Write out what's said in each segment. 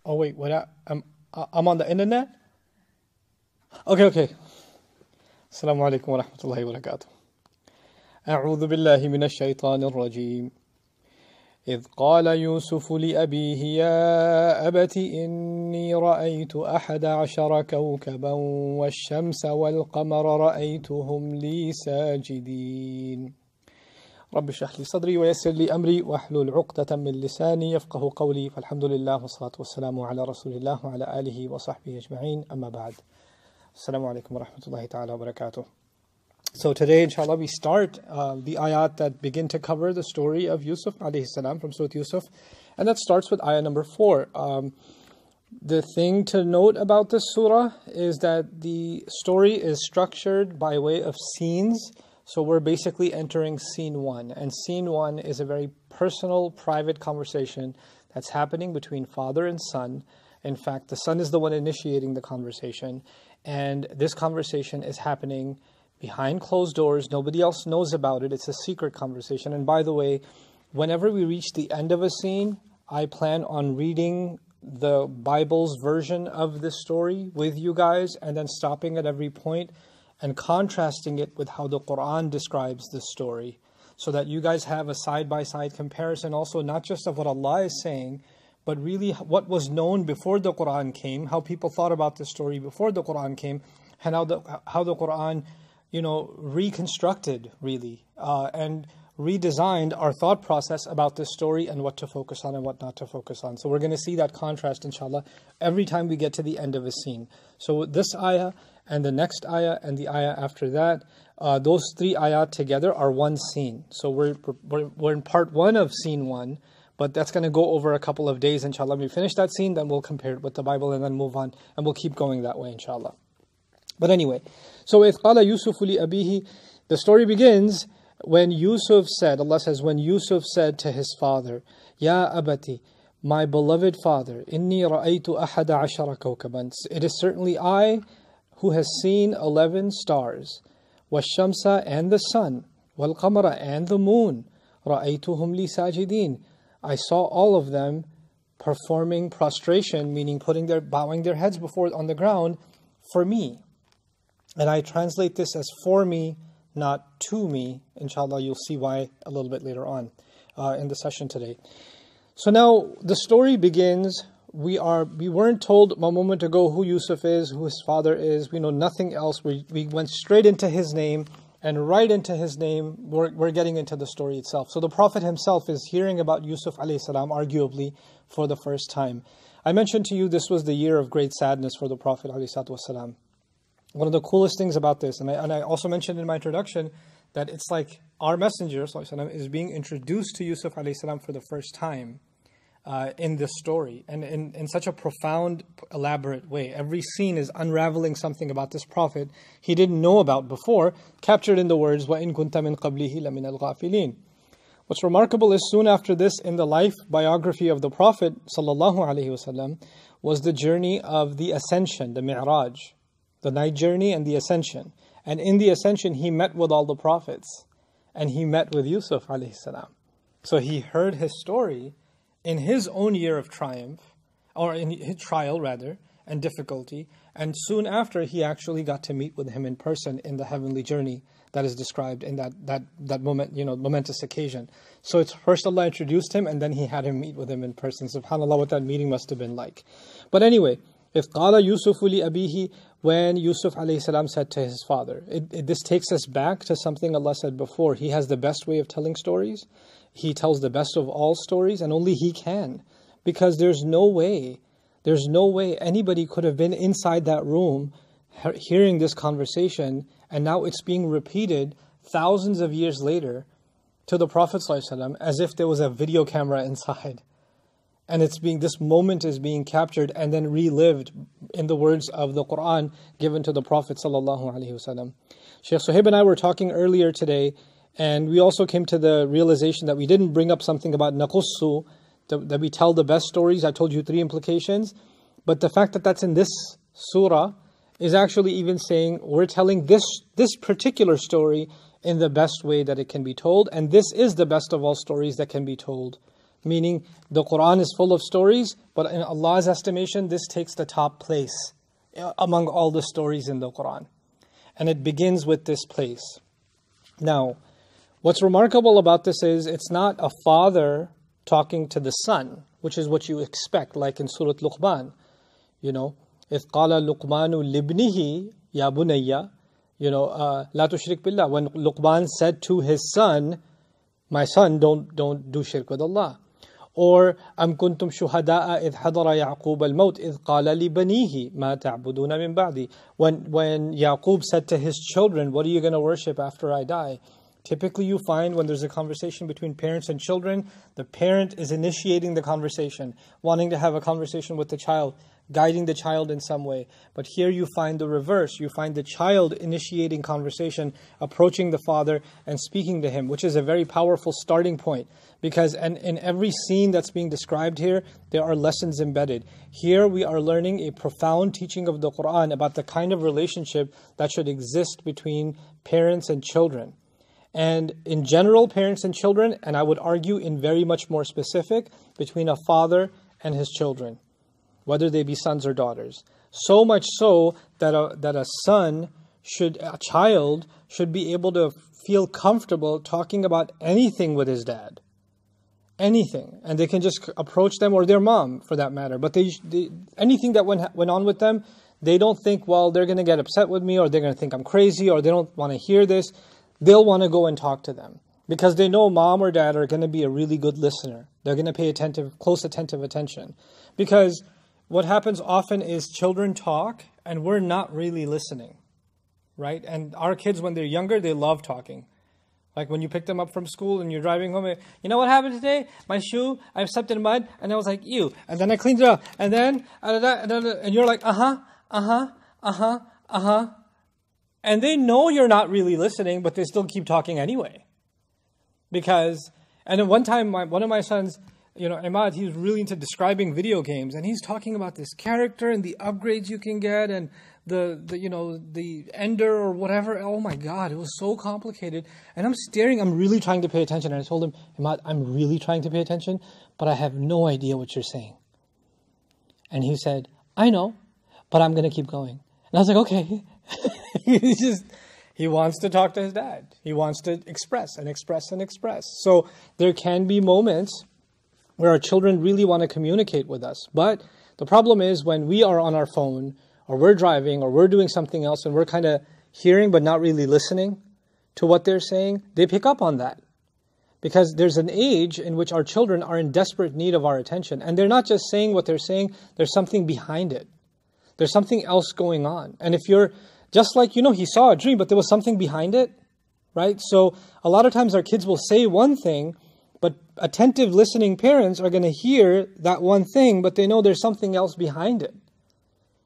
Oh wait, I'm on the internet? Okay. Assalamu alaikum wa rahmatullahi wa barakatuh. أعوذ بالله من الشيطان الرجيم إذ قال يوسف لأبيه يا أبت إني رأيت 11 كوكبا والشمس والقمر رأيتهم لي ساجدين رب اشرح لي صدري ويسر لي أمري واحلل عقدة من لساني يفقه قولي فالحمد لله والصلاة والسلام على رسول الله وعلى آله وصحبه أجمعين أما بعد Assalamu alaikum wa rahmatullahi ta'ala wa barakatuh. So today, inshallah, we start the ayat that begin to cover the story of Yusuf alayhi salam from Surah Yusuf. And that starts with ayah number 4. The thing to note about this surah is that the story is structured by way of scenes. So we're basically entering scene 1. And scene 1 is a very personal, private conversation that's happening between father and son. In fact, the son is the one initiating the conversation. And this conversation is happening behind closed doors. Nobody else knows about it. It's a secret conversation. And by the way, whenever we reach the end of a scene, I plan on reading the Bible's version of this story with you guys and then stopping at every point and contrasting it with how the Quran describes this story so that you guys have a side-by-side comparison also not just of what Allah is saying, but really what was known before the Quran came, how people thought about this story before the Quran came, and how the Quran, reconstructed really and redesigned our thought process about this story and what to focus on and what not to focus on. So we're going to see that contrast, inshallah, every time we get to the end of a scene. So this ayah and the next ayah and the ayah after that, those 3 ayat together are one scene. So we're in part 1 of scene 1. But that's going to go over a couple of days, inshallah. When we finish that scene, then we'll compare it with the Bible and then move on. And we'll keep going that way, inshallah. But anyway, so إِذْ قَالَ يُوسُفُ لِأَبِيهِ, the story begins when Yusuf said, Allah says, when Yusuf said to his father, Ya abati, my beloved father, إِنِّي رَأَيْتُ 11 كَوْكَبًا. It is certainly I who has seen 11 stars. وَالشَّمْسَ and the sun. وَالْقَمَرَ and the moon. رَأَيْتُهُمْ لِي سَاجِدِينَ. I saw all of them performing prostration, meaning bowing their heads on the ground for me. And I translate this as for me, not to me. Inshallah, you'll see why a little bit later on in the session today. So now the story begins. We weren't told a moment ago who Yusuf is, who his father is. We know nothing else. We went straight into his name. And right into his name, we're getting into the story itself. So the Prophet himself is hearing about Yusuf alayhi salam, arguably, for the first time. I mentioned to you this was the year of great sadness for the Prophet alayhi salam. One of the coolest things about this, and I also mentioned in my introduction, that it's like our messenger sallam, is being introduced to Yusuf alayhi salam for the first time in this story, and in such a profound, elaborate way. Every scene is unraveling something about this prophet he didn't know about before, captured in the words, وَإِن كُنْتَ مِن قَبْلِهِ لَمِنَ الْغَافِلِينَ. What's remarkable is soon after this, in the life biography of the Prophet ﷺ, was the journey of the ascension, the Mi'raj, the night journey and the ascension. And in the ascension, he met with all the prophets, and he met with Yusuf alayhi salam. So he heard his story in his own year of triumph, or in his trial rather, and difficulty, and soon after he actually got to meet with him in person in the heavenly journey that is described in that moment, momentous occasion. So it's first Allah introduced him, and then he had him meet with him in person. SubhanAllah, what that meeting must have been like. But anyway, إِذْ قَالَ يُوسُفُ لِأَبِيهِ, when Yusuf alayhi salam said to his father. This takes us back to something Allah said before. He has the best way of telling stories. He tells the best of all stories, and only He can. Because there's no way anybody could have been inside that room hearing this conversation, and now it's being repeated thousands of years later to the Prophet ﷺ as if there was a video camera inside. And this moment is being captured and then relived in the words of the Quran given to the Prophet ﷺ. Shaykh Suhaib and I were talking earlier today, and we also came to the realization that we didn't bring up something about naqussu, that we tell the best stories. I told you 3 implications. But the fact that that's in this surah is actually even saying we're telling this particular story in the best way that it can be told. And this is the best of all stories that can be told Meaning the Quran is full of stories, but in Allah's estimation, this takes the top place among all the stories in the Quran. And it begins with this place. Now, what's remarkable about this is it's not a father talking to the son, which is what you expect, like in Surah Luqman. You know, إِذْ قَالَ لُقْمَانُ لِبْنِهِ يَا بُنَيَّ لَا تُشْرِكْ بِاللَّهِ. When Luqman said to his son, my son, don't do shirk with Allah. Or أَمْ كُنْتُمْ شُهَدَاءَ إِذْ حَضَرَ يَعْقُوبَ الْمَوْتِ إِذْ قَالَ لِبَنِيهِ مَا تَعْبُدُونَ مِنْ بَعْدِي. When Yaqub said to his children, what are you going to worship after I die? Typically you find when there's a conversation between parents and children, the parent is initiating the conversation, wanting to have a conversation with the child, guiding the child in some way. But here you find the reverse. You find the child initiating conversation, approaching the father and speaking to him, which is a very powerful starting point. Because in every scene that's being described here, there are lessons embedded. Here we are learning a profound teaching of the Quran about the kind of relationship that should exist between parents and children. And in general, parents and children, and I would argue in very much more specific, between a father and his children, whether they be sons or daughters. So much so that a child should be able to feel comfortable talking about anything with his dad. Anything. And they can just approach them, or their mom for that matter. But anything that went on with them, they don't think, well, they're going to get upset with me, or they're going to think I'm crazy, or they don't want to hear this. They'll want to go and talk to them. Because they know mom or dad are going to be a really good listener. They're going to pay close attentive attention. Because what happens often is children talk and we're not really listening, right? And our kids, when they're younger, they love talking. Like when you pick them up from school and you're driving home, you know what happened today? My shoe, I stepped in mud, and I was like, ew. And then I cleaned it up. And then, and you're like, And they know you're not really listening, but they still keep talking anyway. And at one time, one of my sons, Imad, he's really into describing video games, and he's talking about this character and the upgrades you can get, and the ender or whatever. Oh my God, it was so complicated. And I'm really trying to pay attention. And I told him, Imad, I'm really trying to pay attention, but I have no idea what you're saying. And he said, I know, but I'm going to keep going. And I was like, okay. He wants to talk to his dad. He wants to express and express and express. So there can be moments where our children really want to communicate with us. But the problem is when we are on our phone, or we're driving, or we're doing something else, and we're kind of hearing but not really listening to what they're saying, they pick up on that. Because there's an age in which our children are in desperate need of our attention. And they're not just saying what they're saying, there's something behind it. There's something else going on. And if you're just like, he saw a dream, but there was something behind it, right? So a lot of times our kids will say one thing, but attentive listening parents are going to hear that one thing, but they know there's something else behind it.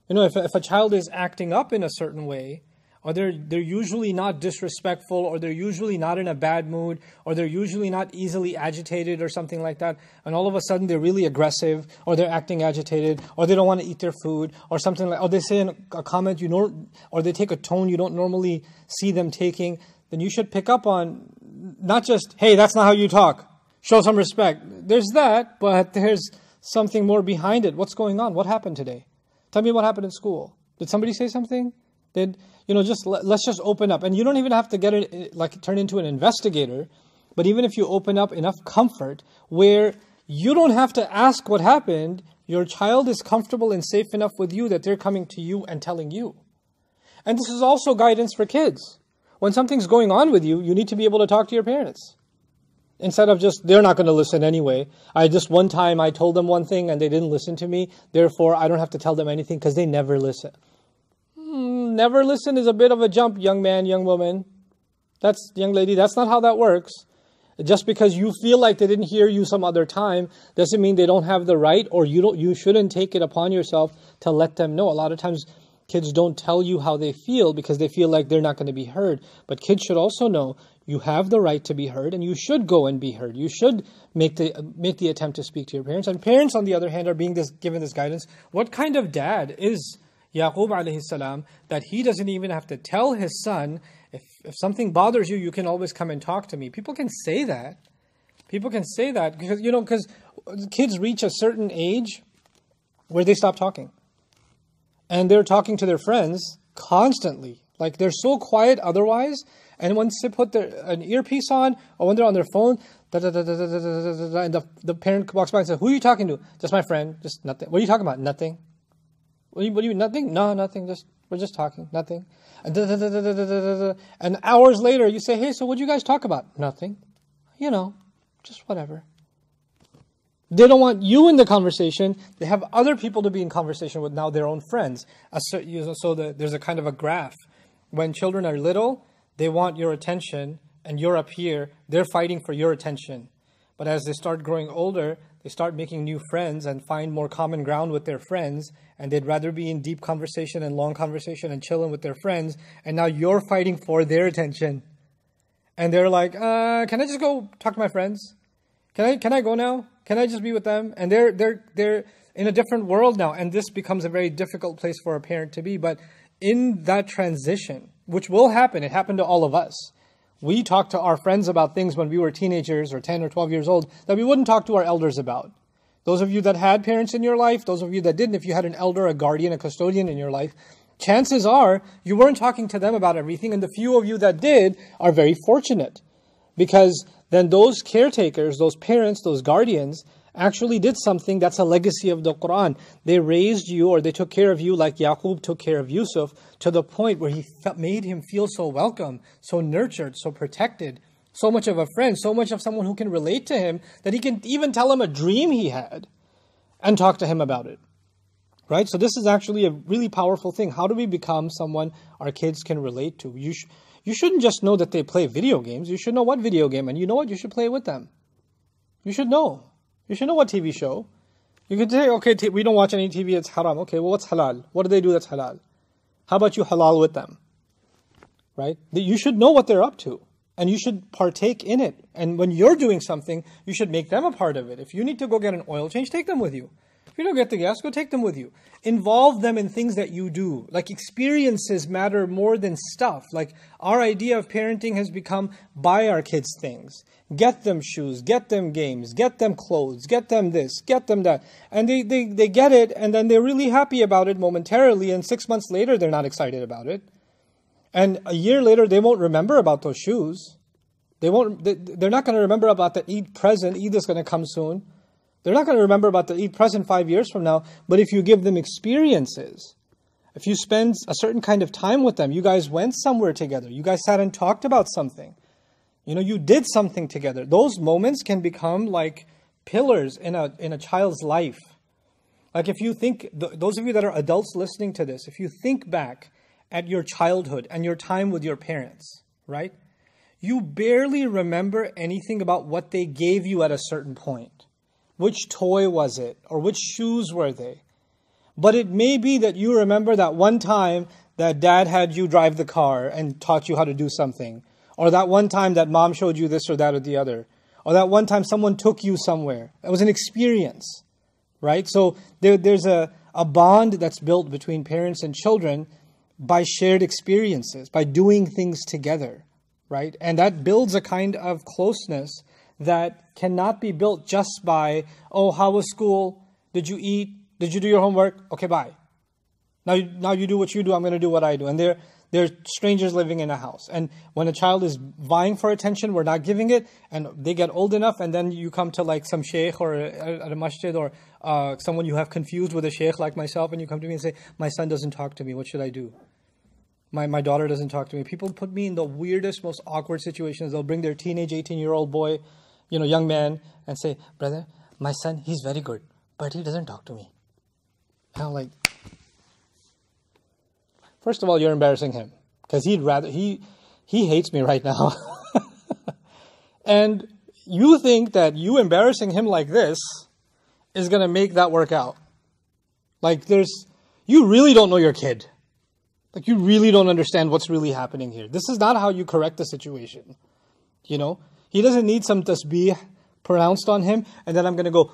If a child is acting up in a certain way, or they're usually not disrespectful, or they're usually not in a bad mood, or they're usually not easily agitated or something like that, and all of a sudden they're really aggressive, or they're acting agitated, or they don't want to eat their food, or something like, or they say a comment or they take a tone you don't normally see them taking, then you should pick up on not just, hey, that's not how you talk, show some respect. There's that, but there's something more behind it. What's going on? What happened today? Tell me what happened in school. Did somebody say something? Let's just open up. And you don't even have to get it, turn into an investigator. But even if you open up enough comfort where you don't have to ask what happened, your child is comfortable and safe enough with you that they're coming to you and telling you. And this is also guidance for kids. When something's going on with you, you need to be able to talk to your parents. Instead of just, they're not going to listen anyway. One time I told them one thing and they didn't listen to me. Therefore, I don't have to tell them anything because they never listen. Never listen is a bit of a jump, young man, young woman. Young lady, that's not how that works. Just because you feel like they didn't hear you some other time doesn't mean they don't have the right, or you shouldn't take it upon yourself to let them know. A lot of times kids don't tell you how they feel because they feel like they're not going to be heard. But kids should also know you have the right to be heard, and you should go and be heard. You should make the attempt to speak to your parents. And parents, on the other hand, are being given this guidance. What kind of dad is Yaqub alayhi salam that he doesn't even have to tell his son, if something bothers you, you can always come and talk to me? People can say that. People can say that because kids reach a certain age where they stop talking. And they're talking to their friends constantly. Like they're so quiet otherwise. And once they put an earpiece on, or when they're on their phone, and the parent walks by and says, "Who are you talking to?" "Just my friend." "Just nothing." "What are you talking about?" "Nothing." What are you nothing?" "No, nothing. We're just talking. Nothing." And hours later, you say, "Hey, so what did you guys talk about?" "Nothing. Just whatever." They don't want you in the conversation. They have other people to be in conversation with, now their own friends. So there's a kind of a graph. When children are little, they want your attention, and you're up here. They're fighting for your attention. But as they start growing older, they start making new friends and find more common ground with their friends. And they'd rather be in deep conversation and long conversation and chilling with their friends. And now you're fighting for their attention. And they're like, can I just go talk to my friends? Can I go now? Can I just be with them? And they're in a different world now. And this becomes a very difficult place for a parent to be. But in that transition, which will happen, it happened to all of us. We talked to our friends about things when we were teenagers or 10 or 12 years old that we wouldn't talk to our elders about. Those of you that had parents in your life, those of you that didn't, if you had an elder, a guardian, a custodian in your life, chances are you weren't talking to them about everything. And the few of you that did are very fortunate, because then those caretakers, those parents, those guardians actually did something that's a legacy of the Quran. They raised you, or they took care of you like Yaqub took care of Yusuf, to the point where he made him feel so welcome, so nurtured, so protected, so much of a friend, so much of someone who can relate to him, that he can even tell him a dream he had and talk to him about it. Right? So this is actually a really powerful thing. How do we become someone our kids can relate to? You shouldn't just know that they play video games. You should know what video game, and you know what? You should play with them. You should know. You should know what TV show. You could say, okay, we don't watch any TV, it's haram. Okay, well, what's halal? What do they do that's halal? How about you halal with them? Right? You should know what they're up to, and you should partake in it. And when you're doing something, you should make them a part of it. If you need to go get an oil change, take them with you. If you don't get the gas, go take them with you. Involve them in things that you do. Like, experiences matter more than stuff. Like, our idea of parenting has become buy our kids things. Get them shoes, get them games, get them clothes, get them this, get them that. And they get it, and then they're really happy about it momentarily, and 6 months later they're not excited about it. And a year later they won't remember about those shoes. They're not going to remember about the Eid present. Eid is going to come soon. They're not going to remember about the Eid present 5 years from now. But if you give them experiences, if you spend a certain kind of time with them, you guys went somewhere together, you guys sat and talked about something, you did something together, those moments can become like pillars in a child's life. Like, if you think, those of you that are adults listening to this, if you think back at your childhood and your time with your parents, right? You barely remember anything about what they gave you at a certain point. Which toy was it? Or which shoes were they? But it may be that you remember that one time that dad had you drive the car and taught you how to do something. Or that one time that mom showed you this or that or the other. Or that one time someone took you somewhere. It was an experience, right? So there's a bond that's built between parents and children by shared experiences, by doing things together, right? And that builds a kind of closeness that cannot be built just by, oh, how was school? Did you eat? Did you do your homework? Okay, bye. Now you do what you do, I'm going to do what I do. And they're strangers living in a house. And when a child is vying for attention, we're not giving it, and they get old enough, and then you come to like some sheikh or at a masjid or someone you have confused with a sheikh like myself, and you come to me and say, my son doesn't talk to me, what should I do? My daughter doesn't talk to me. People put me in the weirdest, most awkward situations. They'll bring their teenage 18-year-old boy, young man, and say, brother, my son, he's very good, but he doesn't talk to me. And I'm like, first of all, you're embarrassing him, because he hates me right now. And you think that you embarrassing him like this is going to make that work out. Like, you really don't know your kid. Like, you really don't understand what's really happening here. This is not how you correct the situation. He doesn't need some tasbih pronounced on him, and then I'm going to go,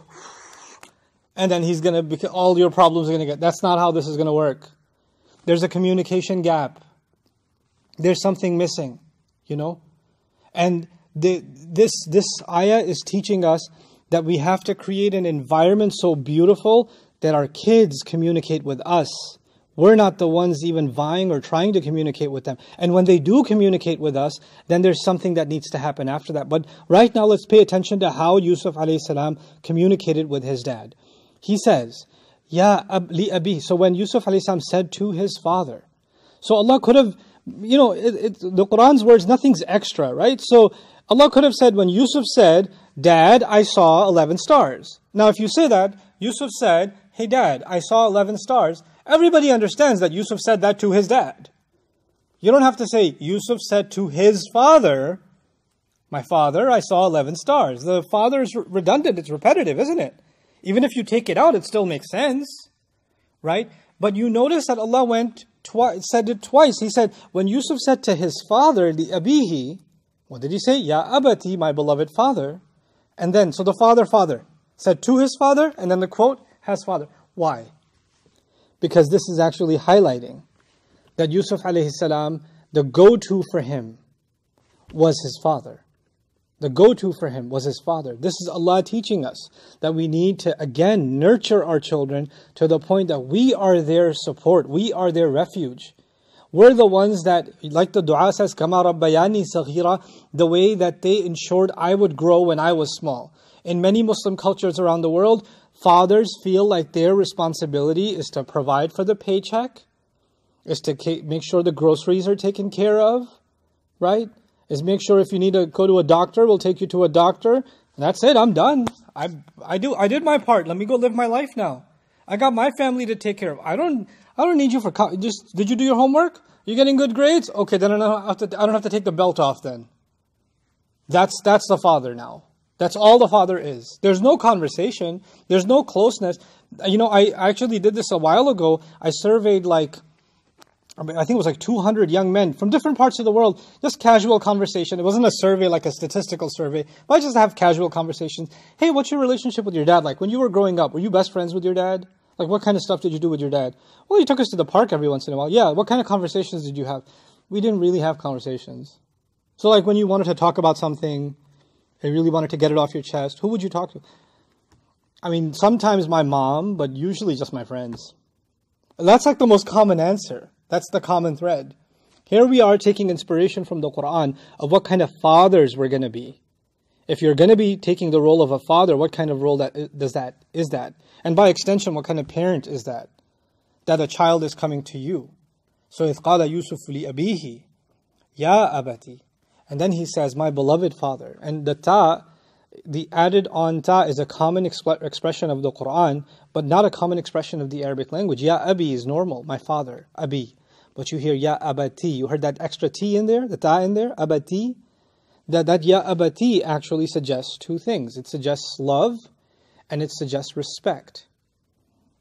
and then he's going to, all your problems are going to get. That's not how this is going to work. There's a communication gap. There's something missing, And this ayah is teaching us that we have to create an environment so beautiful that our kids communicate with us. We're not the ones even vying or trying to communicate with them. And when they do communicate with us, then there's something that needs to happen after that. But right now, let's pay attention to how Yusuf alayhi salam communicated with his dad. He says, Ya li abi. So when Yusuf alayhi salam said to his father, so Allah could have, the Quran's words, nothing's extra, right? So Allah could have said, when Yusuf said, Dad, I saw 11 stars. Now, if you say that, Yusuf said, hey Dad, I saw 11 stars. Everybody understands that Yusuf said that to his dad. You don't have to say, Yusuf said to his father, my father, I saw 11 stars. The father is redundant, it's repetitive, isn't it? Even if you take it out, it still makes sense, right? But you notice that Allah said it twice. He said, when Yusuf said to his father, li abihi, what did he say? Ya abati, my beloved father. And then, so the father said to his father, and then the quote has father. Why? Because this is actually highlighting that Yusuf alayhi salam, the go-to for him was his father. The go-to for him was his father. This is Allah teaching us that we need to, again, nurture our children to the point that we are their support. We are their refuge. We're the ones that, like the dua says, Kama Rabbayani Saghira, the way that they ensured I would grow when I was small. In many Muslim cultures around the world, fathers feel like their responsibility is to provide for the paycheck, is to make sure the groceries are taken care of, right? Is make sure if you need to go to a doctor, we'll take you to a doctor. And that's it, I'm done. I did my part. Let me go live my life now. I got my family to take care of. I don't need you for, did you do your homework? You getting good grades? Okay, then I don't have to take the belt off then. That's the father now. That's all the father is. There's no conversation. There's no closeness. I actually did this a while ago. I surveyed I think it was 200 young men from different parts of the world. Just casual conversation. It wasn't a survey like a statistical survey, but I just have casual conversations. Hey, what's your relationship with your dad like? When you were growing up, were you best friends with your dad? Like, what kind of stuff did you do with your dad? Well, he took us to the park every once in a while. Yeah, what kind of conversations did you have? We didn't really have conversations. So when you wanted to talk about something, you really wanted to get it off your chest, who would you talk to? I mean, sometimes my mom, but usually just my friends. That's the most common answer. That's the common thread. Here we are taking inspiration from the Quran of what kind of fathers we're going to be. If you're going to be taking the role of a father, what kind of role is that? And by extension, what kind of parent is that? That a child is coming to you. So, إِذْ قَالَ يُوسُفُ لِأَبِيهِ يَا أَبَتِي. And then he says, my beloved father. And the added on ta is a common expression of the Quran, but not a common expression of the Arabic language. Ya abi is normal, my father, abi. But you hear ya abati. You heard that extra T in there, the ta in there, abati. That ya abati actually suggests two things. It suggests love and it suggests respect.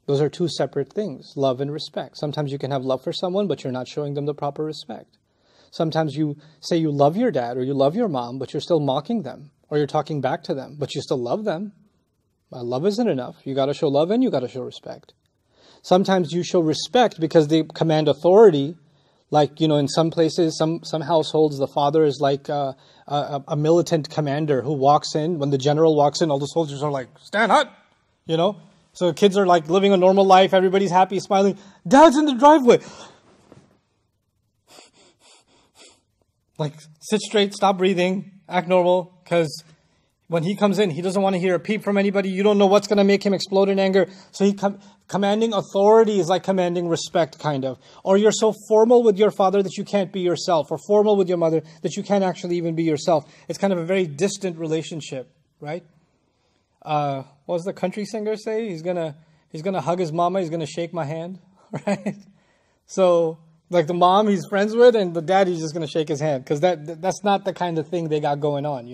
Those are two separate things, love and respect. Sometimes you can have love for someone, but you're not showing them the proper respect. Sometimes you say you love your dad or you love your mom, but you're still mocking them. Or you're talking back to them, but you still love them. Love isn't enough. You got to show love and you got to show respect. Sometimes you show respect because they command authority. In some places, some households, the father is like a militant commander who walks in. When the general walks in, all the soldiers are like, stand up, So kids are living a normal life. Everybody's happy, smiling. Dad's in the driveway. Sit straight, stop breathing, act normal. Because when he comes in, he doesn't want to hear a peep from anybody. You don't know what's going to make him explode in anger. So commanding authority is like commanding respect, kind of. Or you're so formal with your father that you can't be yourself. Or formal with your mother that you can't actually even be yourself. It's kind of a very distant relationship, right? What does the country singer say? He's gonna hug his mama. He's gonna shake my hand, right? So the mom he's friends with, and the dad he's just going to shake his hand. Because that's not the kind of thing they got going on,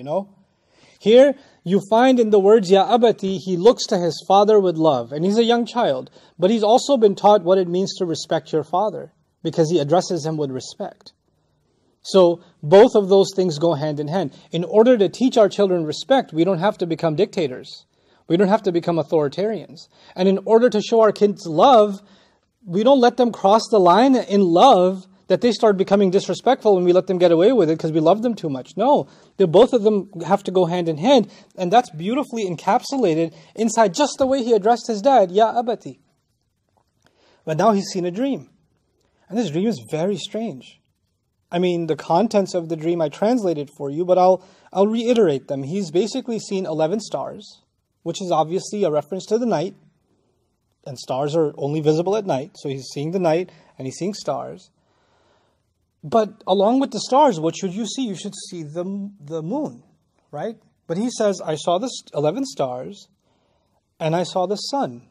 Here, you find in the words, Ya abati, he looks to his father with love. And he's a young child. But he's also been taught what it means to respect your father. Because he addresses him with respect. So, both of those things go hand in hand. In order to teach our children respect, we don't have to become dictators. We don't have to become authoritarians. And in order to show our kids love, we don't let them cross the line in love that they start becoming disrespectful when we let them get away with it because we love them too much. No, both of them have to go hand in hand, and that's beautifully encapsulated inside just the way he addressed his dad, Ya Abati. But now he's seen a dream, and this dream is very strange. I mean, the contents of the dream I translated for you, but I'll reiterate them. He's basically seen 11 stars, which is obviously a reference to the night, and stars are only visible at night, so he's seeing the night and he's seeing stars. But along with the stars, what should you see? You should see the moon, right? But he says, I saw the 11 stars, and I saw the sun,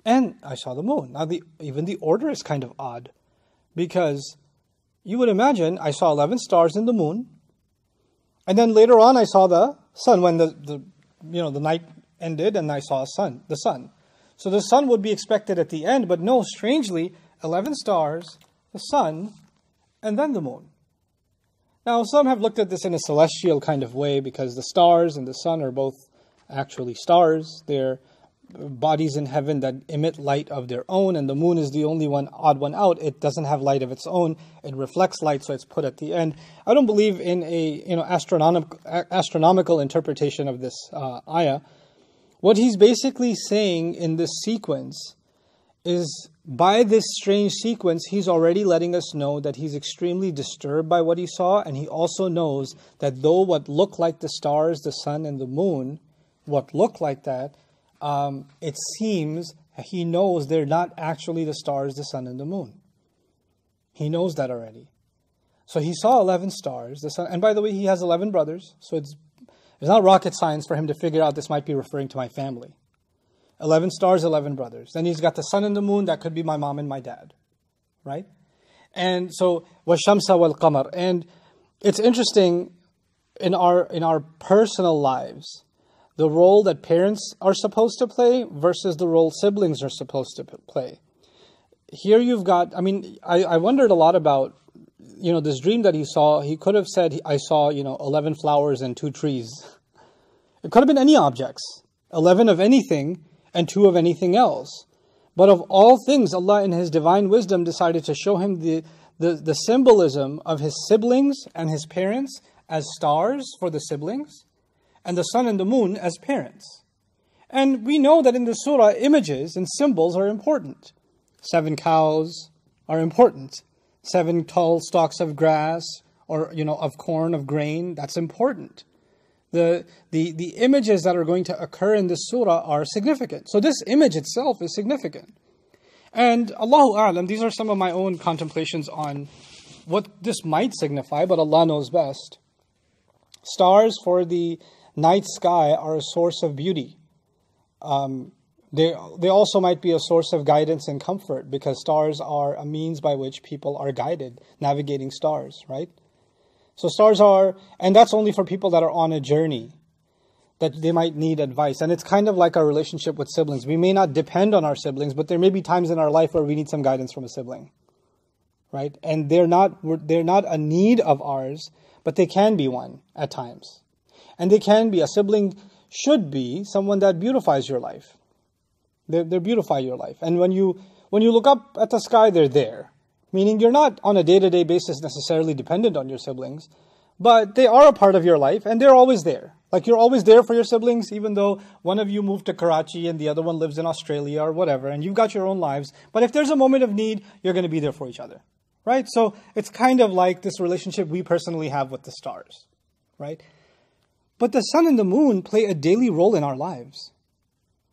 and I saw the moon. Now, even the order is kind of odd, because you would imagine I saw 11 stars and the moon, and then later on I saw the sun when the night ended, and I saw the sun. So the sun would be expected at the end, but no, strangely, 11 stars, the sun, and then the moon. Now, some have looked at this in a celestial kind of way because the stars and the sun are both actually stars. They're bodies in heaven that emit light of their own, and the moon is the only odd one out. It doesn't have light of its own. It reflects light, so it's put at the end. I don't believe in a astronomical interpretation of this ayah. What he's basically saying in this sequence is, by this strange sequence, he's already letting us know that he's extremely disturbed by what he saw, and he also knows that though what look like the stars, the sun, and the moon, what look like that, it seems he knows they're not actually the stars, the sun, and the moon. He knows that already. So he saw 11 stars, the sun, and by the way, he has 11 brothers, so it's not rocket science for him to figure out this might be referring to my family. 11 stars, 11 brothers. Then he's got the sun and the moon, that could be my mom and my dad, right? And so, وَالشَّمْسَ وَالْقَمَرِ. And it's interesting, in our personal lives, the role that parents are supposed to play versus the role siblings are supposed to play. Here you've got, I wondered a lot about, this dream that he saw. He could have said, I saw, 11 flowers and 2 trees. It could have been any objects, 11 of anything and 2 of anything else. But of all things, Allah in His divine wisdom decided to show him the symbolism of his siblings and his parents as stars for the siblings, and the sun and the moon as parents. And we know that in the surah, images and symbols are important. 7 cows are important. 7 tall stalks of grass, or of corn, of grain, that's important. The images that are going to occur in this surah are significant. So this image itself is significant. And Allahu A'lam, these are some of my own contemplations on what this might signify, but Allah knows best. Stars for the night sky are a source of beauty. They also might be a source of guidance and comfort, because stars are a means by which people are guided, navigating stars, right? So stars are, and that's only for people that are on a journey, that they might need advice. And it's kind of like our relationship with siblings. We may not depend on our siblings, but there may be times in our life where we need some guidance from a sibling, right? And they're not a need of ours, but they can be one at times. And a sibling should be someone that beautifies your life. They beautify your life. And when you look up at the sky, they're there. Meaning you're not on a day-to-day basis necessarily dependent on your siblings, but they are a part of your life and they're always there. Like you're always there for your siblings, even though one of you moved to Karachi and the other one lives in Australia or whatever, and you've got your own lives. But if there's a moment of need, you're going to be there for each other, right? So it's kind of like this relationship we personally have with the stars, right? But the sun and the moon play a daily role in our lives.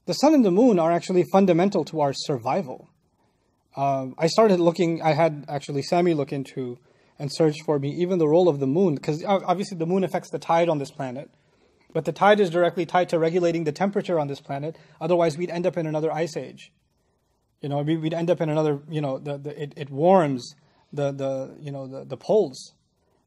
The sun and the moon are actually fundamental to our survival. I had actually Sammy look into and search for me even the role of the moon, because obviously the moon affects the tide on this planet, but the tide is directly tied to regulating the temperature on this planet. Otherwise, we'd end up in another ice age. We'd end up in another. It warms the poles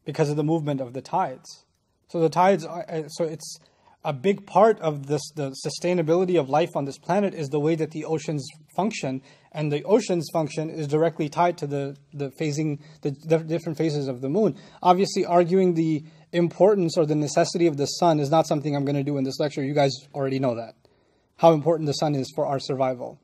because of the movement of the tides. So the tides are, so it's a big part of this. The sustainability of life on this planet is the way that the oceans function. And the ocean's function is directly tied to the different phases of the moon. Obviously, arguing the importance or the necessity of the sun is not something I'm going to do in this lecture. You guys already know that, how important the sun is for our survival.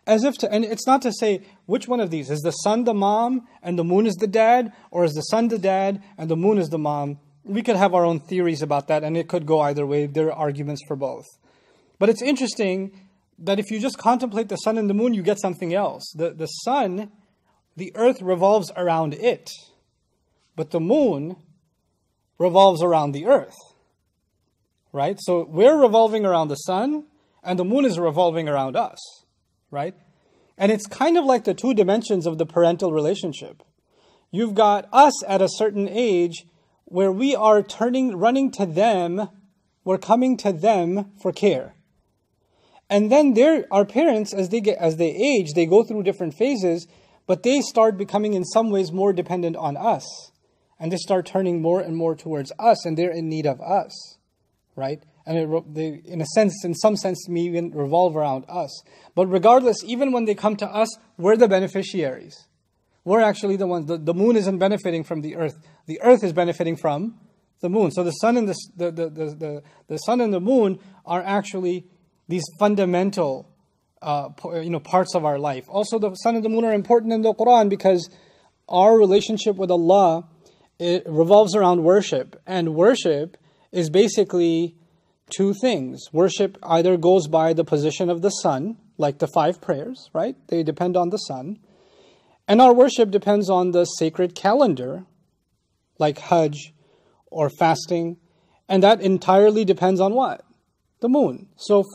As if to, and it's not to say which one of these. Is the sun the mom and the moon is the dad? Or is the sun the dad and the moon is the mom? We could have our own theories about that, and it could go either way. There are arguments for both. But it's interesting that if you just contemplate the sun and the moon, you get something else. The sun, the earth revolves around it. But the moon revolves around the earth. Right? So we're revolving around the sun, and the moon is revolving around us. Right? And it's kind of like the two dimensions of the parental relationship. You've got us at a certain age where we are running to them, we're coming to them for care. And then our parents, as they age, they go through different phases, but they start becoming in some ways more dependent on us. And they start turning more and more towards us, and they're in need of us. Right? And they, in some sense, may even revolve around us. But regardless, even when they come to us, we're the beneficiaries. We're actually the ones. The moon isn't benefiting from the earth. The earth is benefiting from the moon. So the sun and the sun and the moon are actually these fundamental parts of our life. Also, the sun and the moon are important in the Quran because our relationship with Allah, it revolves around worship. And worship is basically two things. Worship either goes by the position of the sun, like the 5 prayers, right? They depend on the sun. And our worship depends on the sacred calendar, like Hajj or fasting. And that entirely depends on what? The moon. So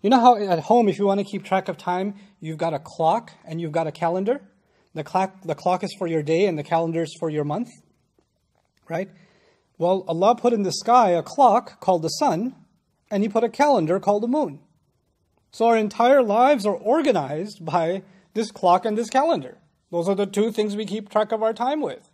you know how at home, if you want to keep track of time, you've got a clock and you've got a calendar. The clock is for your day and the calendar is for your month, right? Well, Allah put in the sky a clock called the sun, and He put a calendar called the moon. So our entire lives are organized by this clock and this calendar. Those are the two things we keep track of our time with.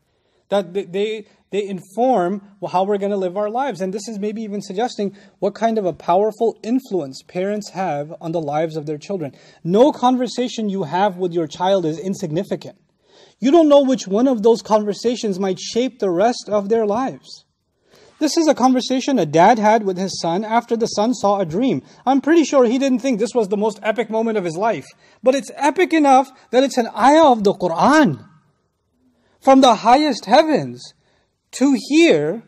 That they inform how we're going to live our lives. And this is maybe even suggesting what kind of a powerful influence parents have on the lives of their children. No conversation you have with your child is insignificant. You don't know which one of those conversations might shape the rest of their lives. This is a conversation a dad had with his son after the son saw a dream. I'm pretty sure he didn't think this was the most epic moment of his life. But it's epic enough that it's an ayah of the Quran from the highest heavens to hear,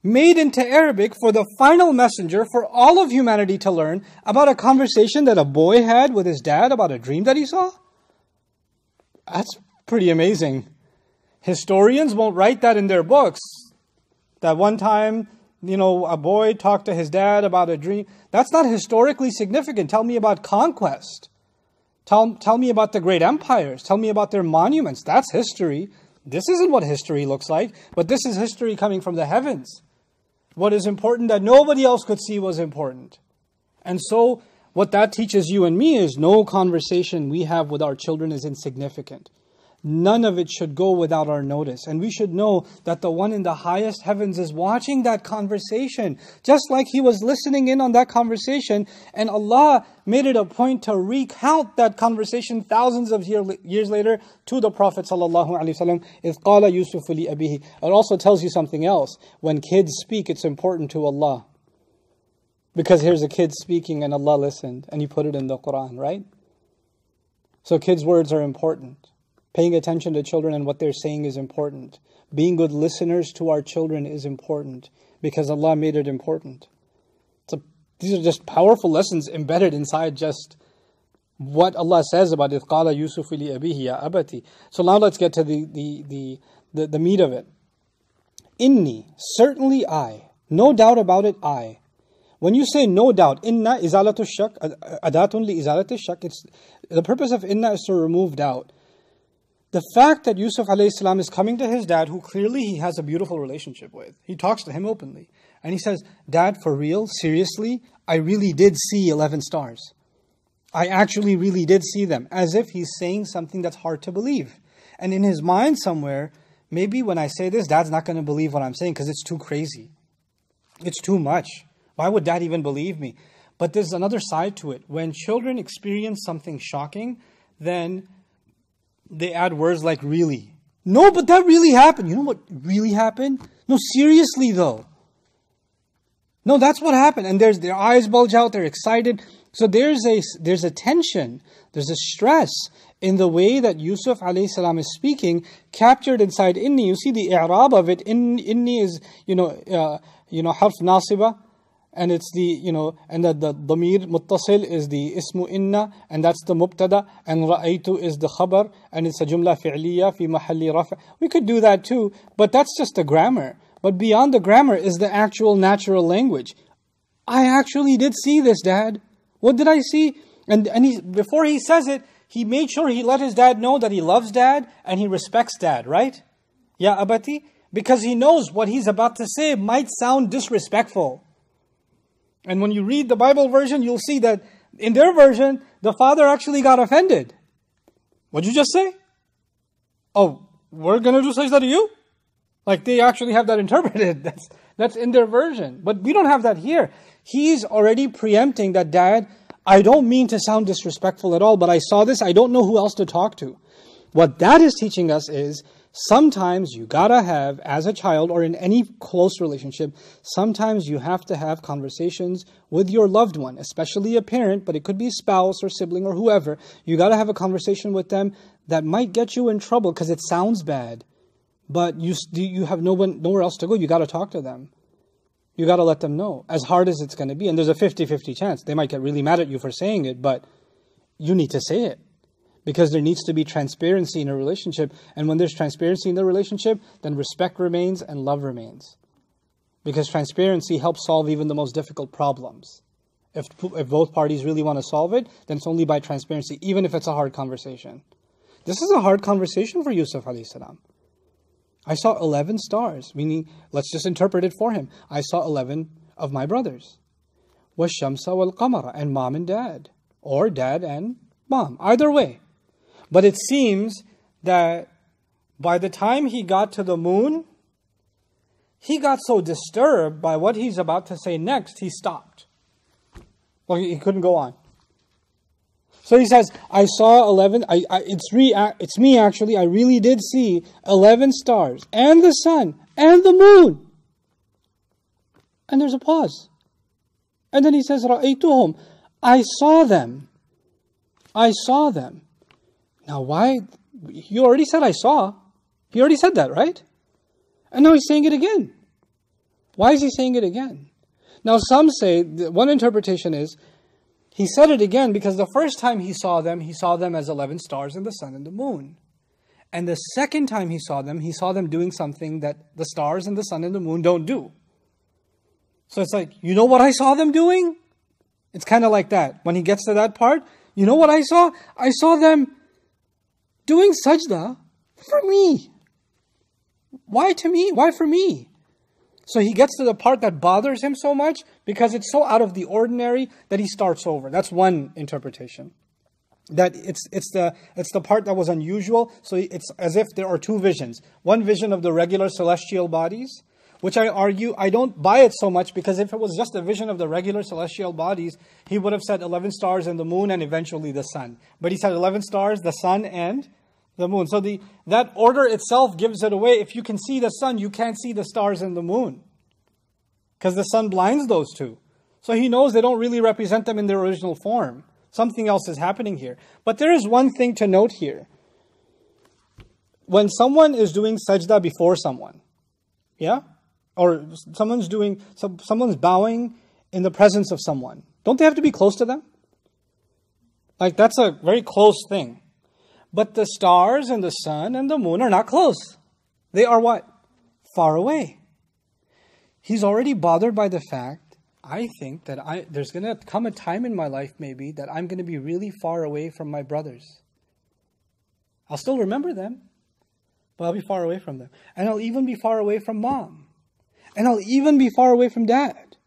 made into Arabic for the final messenger for all of humanity to learn about a conversation that a boy had with his dad about a dream that he saw. That's pretty amazing. Historians won't write that in their books. That one time, a boy talked to his dad about a dream. That's not historically significant. Tell me about conquest. Tell me about the great empires. Tell me about their monuments. That's history. This isn't what history looks like, but this is history coming from the heavens. What is important that nobody else could see was important. And so, what that teaches you and me is no conversation we have with our children is insignificant. None of it should go without our notice. And we should know that the one in the highest heavens is watching that conversation, just like He was listening in on that conversation. And Allah made it a point to recount that conversation thousands of years later to the Prophet ﷺ. إِذْ قَالَ يُوسُفُ لِأَبِيهِ. It also tells you something else. When kids speak, it's important to Allah. Because here's a kid speaking and Allah listened and He put it in the Quran, right? So kids' words are important. Paying attention to children and what they're saying is important. Being good listeners to our children is important because Allah made it important. These are just powerful lessons embedded inside just what Allah says about إِذْ قَالَ يُوسُفُ لِأَبِيهِ يَا أَبَتِ. So now let's get to the meat of it. Inni, certainly I, no doubt about it I. When you say no doubt, inna izalatu shak, adatun li izalatu shak, the purpose of inna is to remove doubt. The fact that Yusuf alayhi salam is coming to his dad, who clearly he has a beautiful relationship with. He talks to him openly. And he says, Dad, for real, seriously, I really did see 11 stars. I actually really did see them. As if he's saying something that's hard to believe. And in his mind somewhere, maybe when I say this, Dad's not going to believe what I'm saying because it's too crazy. It's too much. Why would Dad even believe me? But there's another side to it. When children experience something shocking, then they add words like really. No, but that really happened. You know what really happened? No, seriously though. No, that's what happened. And their eyes bulge out, they're excited. So there's a tension, there's a stress in the way that Yusuf alayhi salam is speaking, captured inside inni. You see the i'rab of it. Inni is harf nasiba, and it's the and the damir muttasil is the ismu inna, and that's the mubtada, and ra'aytu is the khabar, and it's a jumla fi'liya fi mahalli raf'. We could do that too, but that's just the grammar. But beyond the grammar is the actual natural language. I actually did see this, Dad. What did I see? And before he says it, he made sure he let his dad know that he loves Dad and he respects Dad, right? Ya abati? Because he knows what he's about to say might sound disrespectful. And when you read the Bible version, you'll see that in their version, the father actually got offended. What'd you just say? Oh, we're going to do sajda to you? Like they actually have that interpreted. That's in their version. But we don't have that here. He's already preempting that, Dad, I don't mean to sound disrespectful at all, but I saw this. I don't know who else to talk to. What that is teaching us is sometimes you gotta have, as a child or in any close relationship, sometimes you have to have conversations with your loved one, especially a parent, but it could be a spouse or sibling or whoever. You gotta have a conversation with them that might get you in trouble because it sounds bad, but you have nowhere else to go. You gotta talk to them. You got to let them know, as hard as it's going to be. And there's a 50-50 chance. They might get really mad at you for saying it, but you need to say it. Because there needs to be transparency in a relationship. And when there's transparency in the relationship, then respect remains and love remains. Because transparency helps solve even the most difficult problems. If both parties really want to solve it, then it's only by transparency, even if it's a hard conversation. This is a hard conversation for Yusuf alayhi salam. I saw 11 stars, meaning, let's just interpret it for him. I saw 11 of my brothers. وَالشَّمْسَ وَالْقَمَرَ, and mom and dad. Or dad and mom, either way. But it seems that by the time he got to the moon, he got so disturbed by what he's about to say next, he stopped. Well, he couldn't go on. So he says, I saw 11, it's me actually, I really did see 11 stars, and the sun, and the moon. And there's a pause. And then he says, رَأَيْتُهُمْ, I saw them. I saw them. Now why? You already said I saw. He already said that, right? And now he's saying it again. Why is he saying it again? Now some say, one interpretation is, he said it again because the first time he saw them as 11 stars and the sun and the moon. And the second time he saw them doing something that the stars and the sun and the moon don't do. So it's like, you know what I saw them doing? It's kind of like that. When he gets to that part, you know what I saw? I saw them doing sajda for me. Why to me? Why for me? So he gets to the part that bothers him so much because it's so out of the ordinary that he starts over. That's one interpretation. That it's the part that was unusual. So it's as if there are two visions. One vision of the regular celestial bodies, which I argue, I don't buy it so much because if it was just a vision of the regular celestial bodies, he would have said 11 stars and the moon and eventually the sun. But he said 11 stars, the sun and the moon. So that order itself gives it away. If you can see the sun, you can't see the stars and the moon. Because the sun blinds those two. So he knows they don't really represent them in their original form. Something else is happening here. But there is one thing to note here. When someone is doing sajda before someone, yeah? Or someone's bowing in the presence of someone, don't they have to be close to them? Like that's a very close thing. But the stars and the sun and the moon are not close. They are what? Far away. He's already bothered by the fact, I think that there's going to come a time in my life maybe that I'm going to be really far away from my brothers. I'll still remember them, but I'll be far away from them. And I'll even be far away from mom. And I'll even be far away from dad.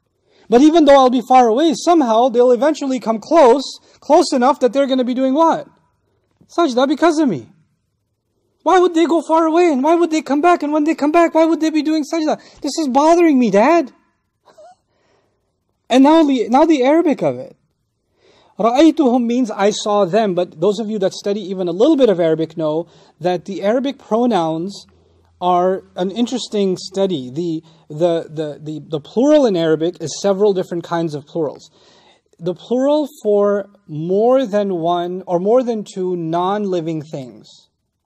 But even though I'll be far away, somehow they'll eventually come close enough that they're going to be doing what? Sajda because of me. Why would they go far away? And why would they come back? And when they come back, why would they be doing sajda? This is bothering me, Dad. And now the Arabic of it. رَأَيْتُهُمْ means I saw them. But those of you that study even a little bit of Arabic know that the Arabic pronouns are an interesting study. The plural in Arabic is several different kinds of plurals. the plural for more than one or more than two non-living things,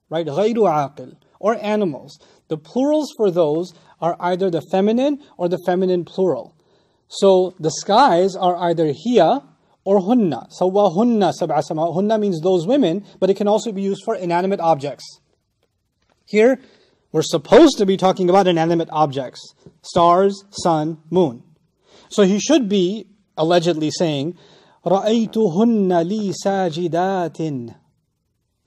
right? غَيْرُ عَاقِل, or animals. The plurals for those are either the feminine or the feminine plural. So the skies are either hiya or hunna. Sawwahunna sab'a samawat. Hunna means those women, but it can also be used for inanimate objects. Here, we're supposed to be talking about inanimate objects. Stars, sun, moon. So he should be allegedly saying, رَأَيْتُهُنَّ لِي سَاجِدَاتٍ.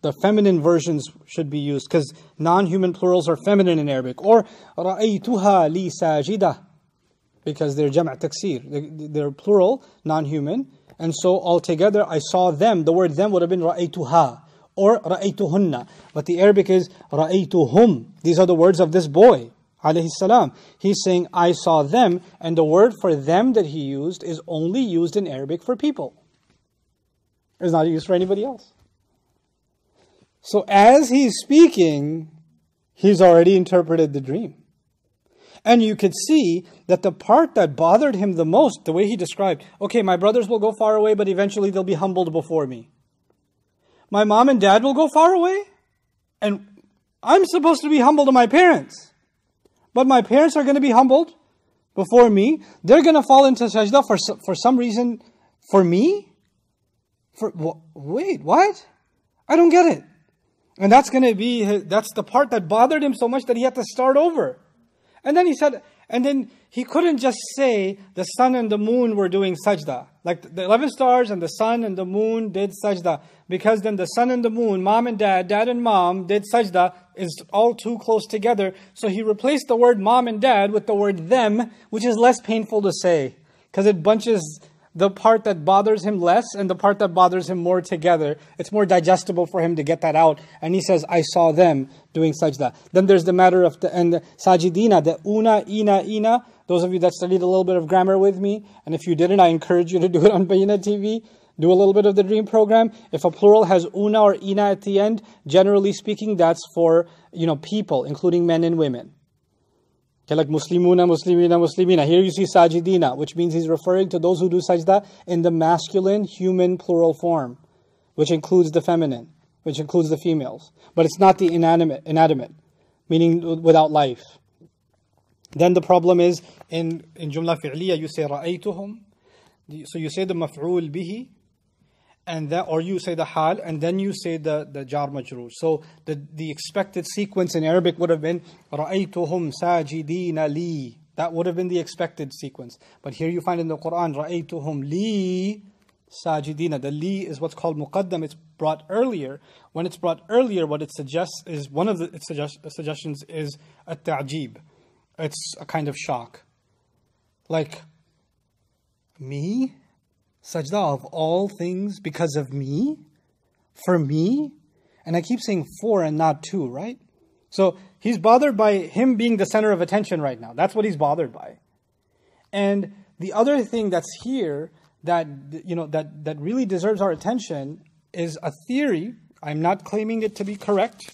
The feminine versions should be used because non-human plurals are feminine in Arabic. Or رَأَيْتُهَا لِي سَاجِدَةٍ, because they're jama' taksir. They're plural, non-human. And so altogether, I saw them. The word them would have been رَأَيْتُهَا or رَأَيْتُهُنَّ. But the Arabic is رَأَيْتُهُمْ. These are the words of this boy, alayhi salam. He's saying, I saw them. And the word for them that he used is only used in Arabic for people. It's not used for anybody else. So as he's speaking, he's already interpreted the dream. And you could see that the part that bothered him the most, the way he described, okay, my brothers will go far away, but eventually they'll be humbled before me. My mom and dad will go far away, and I'm supposed to be humble to my parents. But my parents are going to be humbled before me. They're going to fall into sajda for some reason for me? Wait, what? I don't get it. And that's the part that bothered him so much that he had to start over. And then he said, and then he couldn't just say the sun and the moon were doing sajda. Like the 11 stars and the sun and the moon did sajda. Because then the sun and the moon, mom and dad and mom did sajda is all too close together. So he replaced the word mom and dad with the word them, which is less painful to say. Because it bunches the part that bothers him less and the part that bothers him more together. It's more digestible for him to get that out. And he says, I saw them doing sajda. Then there's the matter of the sajidina, the una, ina. Those of you that studied a little bit of grammar with me, and if you didn't, I encourage you to do it on Bayyinah TV. Do a little bit of the dream program. If a plural has una or ina at the end, generally speaking, that's for people, including men and women. Okay, like muslimuna, muslimina, muslimina. Here you see sajidina, which means he's referring to those who do sajda in the masculine, human, plural form, which includes the feminine, which includes the females. But it's not the inanimate, meaning without life. Then the problem is, in jumla fi'liya, you say ra'aytuhum. So you say the maf'ul bihi, and that, or you say the hal, and then you say the jar majroor. So the expected sequence in Arabic would have been رَأَيْتُهُمْ سَاجِدِينَ لِي. That would have been the expected sequence. But here you find in the Quran رَأَيْتُهُمْ لِي سَاجِدِينَ. The li is what's called muqaddam. It's brought earlier. When it's brought earlier, what it suggests is, one of its suggestions is at-ta'jib. It's a kind of shock. Like, me? Sajda of all things because of me? For me? And I keep saying for and not to, right? So he's bothered by him being the center of attention right now. That's what he's bothered by. And the other thing that's here that that really deserves our attention is a theory. I'm not claiming it to be correct.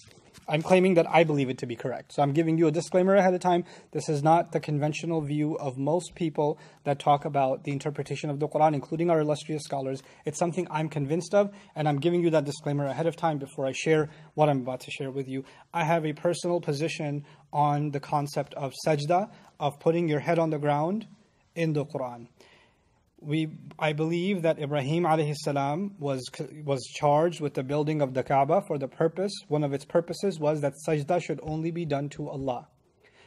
I'm claiming that I believe it to be correct. So I'm giving you a disclaimer ahead of time. This is not the conventional view of most people that talk about the interpretation of the Quran, including our illustrious scholars. It's something I'm convinced of, and I'm giving you that disclaimer ahead of time before I share what I'm about to share with you. I have a personal position on the concept of sajda, of putting your head on the ground in the Quran. I believe that Ibrahim alayhi salam was charged with the building of the Kaaba for the purpose. One of its purposes was that sajda should only be done to Allah.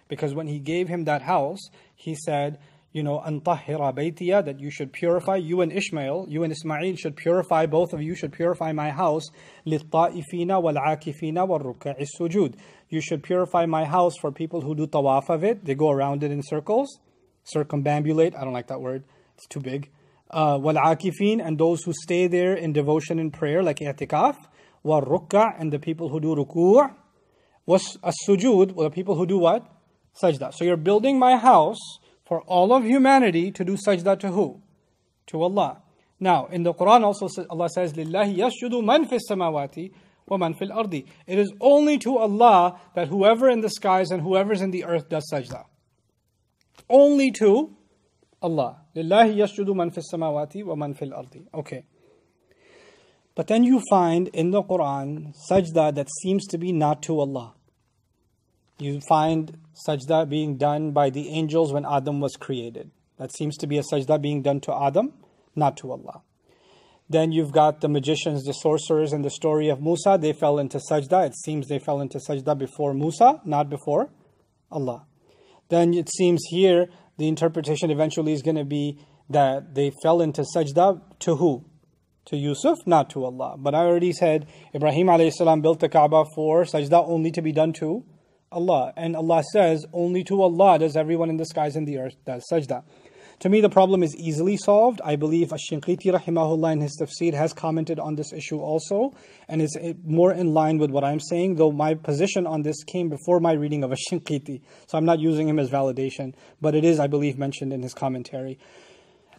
Because when he gave him that house, he said, antahira baytiya, that you should purify, you and Ismail should purify, both of you should purify my house, لِلطَّائِفِينَ وَالْعَاكِفِينَ وَالرُّكَّعِ السُّجُودِ. You should purify my house for people who do tawaf of it. They go around it in circles, circumambulate, I don't like that word. It's too big. وَالْعَاكِفِينَ, and those who stay there in devotion and prayer, like i'tikaf. وَالرُّكَّعِ, and the people who do ruku'. وَالسُّجُود, the people who do what? Sajda. So you're building my house for all of humanity to do sajda to who? To Allah. Now, in the Quran also, Allah says, لِلَّهِ يَسْجُدُ مَنْ فِي السَّمَاوَاتِ وَمَنْ فِي الْأَرْضِ. It is only to Allah that whoever in the skies and whoever's in the earth does sajda. Only to Allah. Lillahi yasjudu man fis samawati wa man fil ardi. Okay. But then you find in the Quran sajda that seems to be not to Allah. You find sajda being done by the angels when Adam was created. That seems to be a sajda being done to Adam, not to Allah. Then you've got the magicians, the sorcerers in the story of Musa. They fell into sajda. It seems they fell into sajda before Musa, not before Allah. Then it seems here the interpretation eventually is going to be that they fell into sajda to who? To Yusuf, not to Allah. But I already said Ibrahim a.s. built the Kaaba for sajda only to be done to Allah. And Allah says, only to Allah does everyone in the skies and the earth does sajda. To me, the problem is easily solved. I believe Ash-Shinqiti rahimahullah in his tafsir has commented on this issue also, and it's more in line with what I'm saying, though my position on this came before my reading of Ash-Shinqiti. So I'm not using him as validation, but it is, I believe, mentioned in his commentary.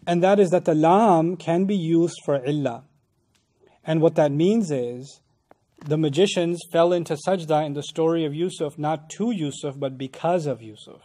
And that is that the lam can be used for illah. And what that means is, the magicians fell into sajda in the story of Yusuf, not to Yusuf, but because of Yusuf.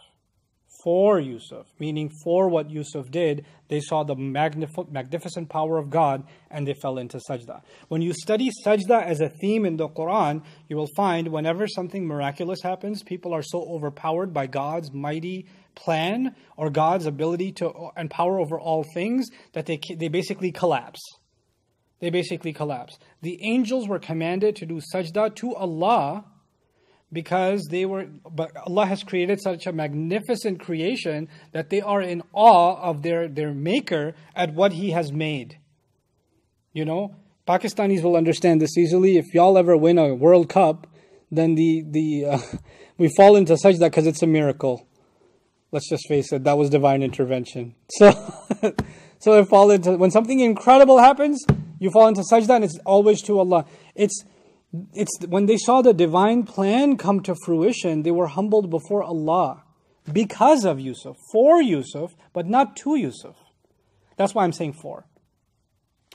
For Yusuf, meaning for what Yusuf did, they saw the magnificent power of God and they fell into sajda. When you study sajda as a theme in the Quran, you will find whenever something miraculous happens, people are so overpowered by God's mighty plan or God's ability to and power over all things that they basically collapse. They basically collapse. The angels were commanded to do sajda to Allah because but Allah has created such a magnificent creation that they are in awe of their maker at what He has made. You know, Pakistanis will understand this easily. If y'all ever win a World Cup, then we fall into sajda because it's a miracle. Let's just face it, that was divine intervention. So I fall into, when something incredible happens, you fall into sajda and it's always to Allah. It's when they saw the divine plan come to fruition, they were humbled before Allah because of Yusuf, for Yusuf, but not to Yusuf. That's why I'm saying for.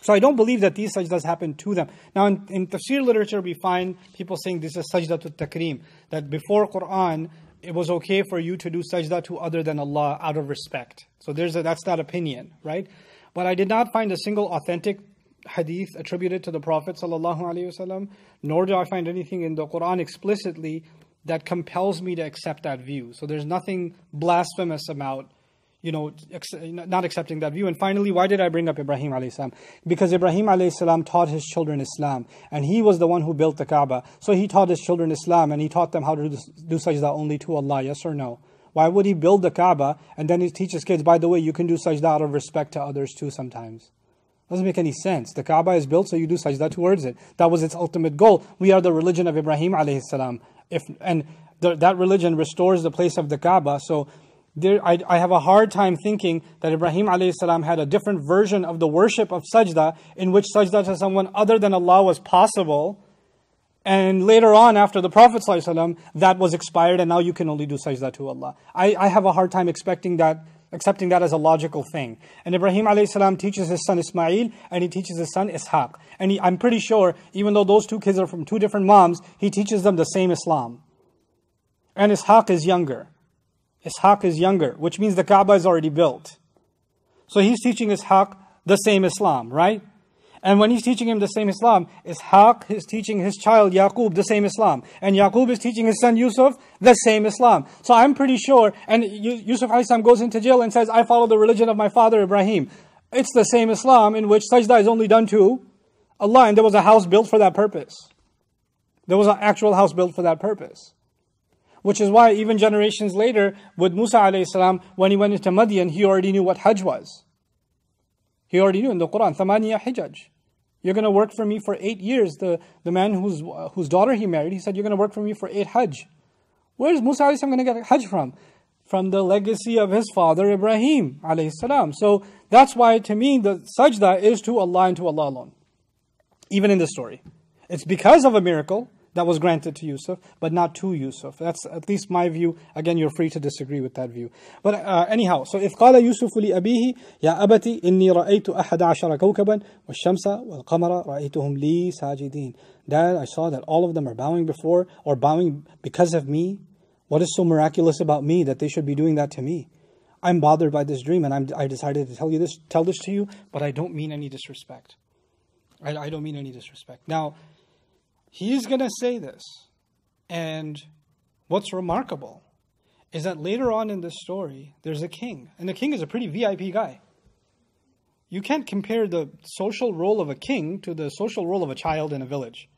So I don't believe that these sajdas happen to them. Now in tafsir literature, we find people saying this is sajda to takreem, that before Quran, it was okay for you to do sajda to other than Allah out of respect. So that's that opinion, right? But I did not find a single authentic hadith attributed to the Prophet ﷺ, nor do I find anything in the Quran explicitly that compels me to accept that view. So there's nothing blasphemous about, not accepting that view. And finally, why did I bring up Ibrahim a.s.? Because Ibrahim a.s. taught his children Islam, and he was the one who built the Kaaba. So he taught his children Islam, and he taught them how to do sajda only to Allah, yes or no? Why would he build the Kaaba, and then he teaches kids, by the way, you can do sajda out of respect to others too sometimes? Doesn't make any sense. The Kaaba is built so you do sajda towards it. That was its ultimate goal. We are the religion of Ibrahim alayhi salam. That religion restores the place of the Kaaba. So I have a hard time thinking that Ibrahim alayhi salam had a different version of the worship of sajda in which sajda to someone other than Allah was possible. And later on, after the Prophet ﷺ, that was expired and now you can only do sajda to Allah. I have a hard time accepting that as a logical thing. And Ibrahim a.s. teaches his son Ismail and he teaches his son Ishaq. And I'm pretty sure, even though those two kids are from two different moms, he teaches them the same Islam. And Ishaq is younger. Which means the Kaaba is already built. So he's teaching Ishaq the same Islam, right? And when he's teaching him the same Islam, Ishaq is teaching his child Yaqub the same Islam. And Yaqub is teaching his son Yusuf the same Islam. So I'm pretty sure, and Yusuf a.s. goes into jail and says, I follow the religion of my father Ibrahim. It's the same Islam in which sajda is only done to Allah. And there was a house built for that purpose. There was an actual house built for that purpose. Which is why even generations later, with Musa a.s., when he went into Madian, he already knew what Hajj was. He already knew in the Quran, Thamaniya Hijaj. You're going to work for me for 8 years. The man whose daughter he married, he said, you're going to work for me for 8 Hajj. Where is Musa a.s. going to get Hajj from? From the legacy of his father Ibrahim a.s. So that's why to me the sajda is to Allah and to Allah alone. Even in this story. It's because of a miracle that was granted to Yusuf, but not to Yusuf. That's at least my view. Again, you're free to disagree with that view. But anyhow, so إِذْ قَالَ يُوسُفُ لِأَبِيهِ يَا أَبَتِ إِنِّي رَأَيْتُ أَحَدَ عَشَرَ كَوْكَبًا وَالشَّمْسَ وَالْقَمَرَ رَأَيْتُهُمْ لِي سَاجِدِينَ. Dad, I saw that all of them are bowing because of me. What is so miraculous about me that they should be doing that to me? I'm bothered by this dream, and I decided to tell this to you, but I don't mean any disrespect. I don't mean any disrespect. Now, he's going to say this, and what's remarkable is that later on in this story, there's a king, and the king is a pretty VIP guy. You can't compare the social role of a king to the social role of a child in a village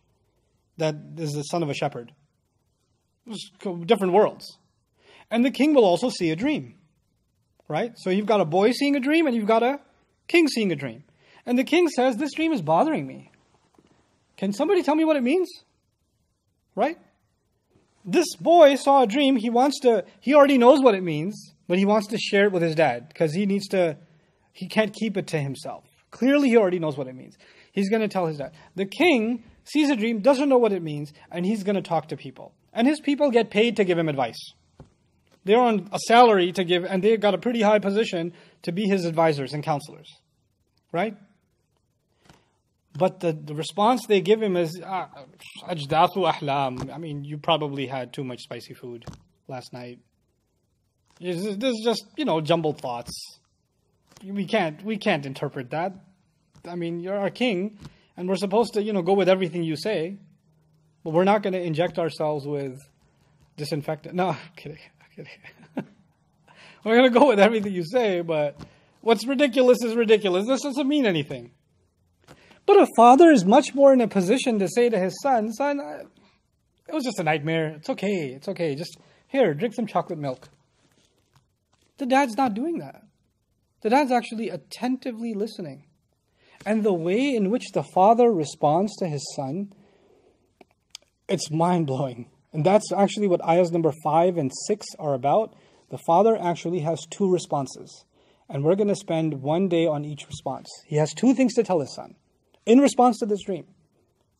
that is the son of a shepherd. It's different worlds. And the king will also see a dream, right? So you've got a boy seeing a dream and you've got a king seeing a dream. And the king says, this dream is bothering me. Can somebody tell me what it means? Right? This boy saw a dream. He already knows what it means, but he wants to share it with his dad because he can't keep it to himself. Clearly, he already knows what it means. He's going to tell his dad. The king sees a dream, doesn't know what it means, and he's going to talk to people. And his people get paid to give him advice. They're on a salary to give, and they've got a pretty high position to be his advisors and counselors. Right? But the response they give him is, Ajdathu ahlam. I mean, you probably had too much spicy food last night. This is just, jumbled thoughts. We can't interpret that. I mean, you're our king, and we're supposed to, go with everything you say, but we're not going to inject ourselves with disinfectant. No, I'm kidding. We're going to go with everything you say, but what's ridiculous is ridiculous. This doesn't mean anything. But a father is much more in a position to say to his son, it was just a nightmare. It's okay. Just, here, drink some chocolate milk. The dad's not doing that. The dad's actually attentively listening. And the way in which the father responds to his son, it's mind-blowing. And that's actually what ayahs number 5 and 6 are about. The father actually has 2 responses. And we're going to spend 1 day on each response. He has 2 things to tell his son in response to this dream.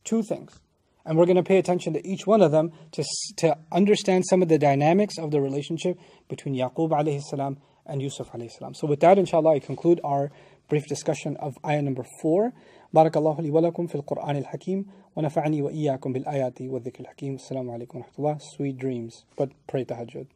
2 things. And we're going to pay attention to each one of them to understand some of the dynamics of the relationship between Yaqub alayhi salam and Yusuf alayhi salam. So with that, inshallah, I conclude our brief discussion of ayah number 4. Barakallahu li wa lakum fil Qur'an al-Hakim wa nafa'ani wa iyyakum bil ayati wa dhikr al-Hakim. Assalamu alaikum wa rahmatullah. Sweet dreams, but pray tahajjud.